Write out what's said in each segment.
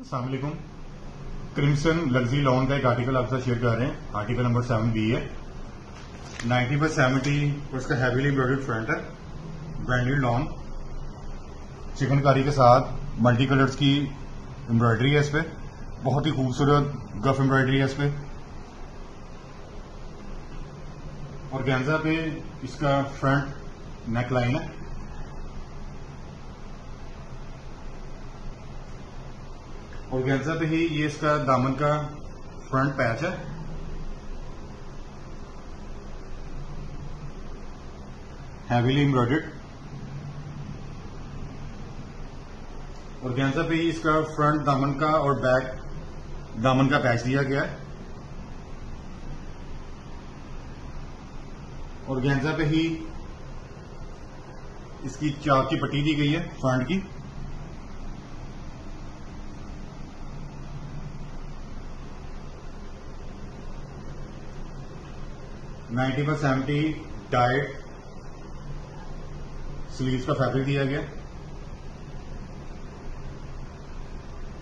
अस्सलाम वालेकुम। Crimson luxury lawn का एक आर्टिकल आपके साथ शेयर कर रहे हैं। आर्टिकल नंबर 7B है। 90/70 उसका हैवीली एम्ब्रॉयडर्ड फ्रंट है। ब्रांडेड लॉन चिकनकारी के साथ मल्टी कलर्स की एम्ब्रॉयडरी है। इस पे बहुत ही खूबसूरत गफ एम्ब्रॉयडरी है इस पे। और गेंजा पे इसका फ्रंट नेक लाइन है। और गेंजा पे ही ये इसका दामन का फ्रंट पैच है। Heavily embroidered. और गेंजा पे ही इसका फ्रंट दामन का और बैक दामन का पैच दिया गया है। और गेंजा पे ही इसकी चाक की पट्टी दी गई है फ्रंट की। नाइन्टी बाय 70 टाइट स्लीव्स का फैब्रिक दिया गया।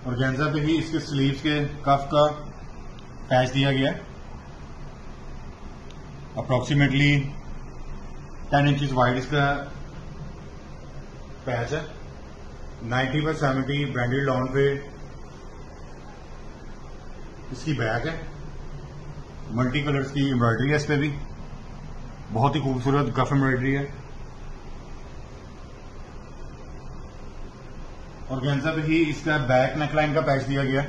और गेंजा पे ही इसके स्लीव्स के कफ का पैच दिया गया। अप्रोक्सीमेटली 10 इंचेस वाइड इसका पैच है। 90 बाय 70 ब्रांडेड लॉन पे इसकी बैक है। मल्टी कलर्स की एम्ब्रॉयडरी है इस पे भी। बहुत ही खूबसूरत गफ एम्ब्रॉयडरी है। और गेंजा पे ही इसका बैक नेकलाइन का पैच दिया गया।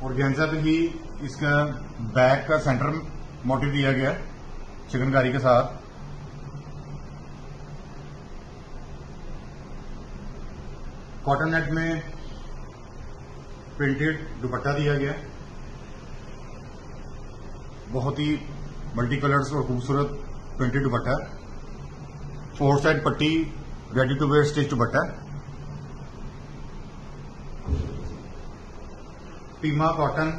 और गेंजा पे ही इसका बैक का सेंटर मोटिव दिया गया चिकनकारी के साथ। कॉटन नेट में प्रिंटेड दुपट्टा दिया गया। बहुत ही मल्टी कलर्स और खूबसूरत प्रिंटेड दुपट्टा। 4 साइड पट्टी ready to wear stitch dupatta. Pima cotton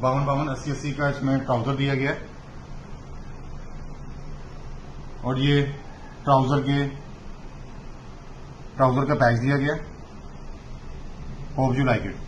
52 80 का इसमें ट्राउजर दिया गया। और ये ट्राउजर का पैच दिया गया। Hope you like it.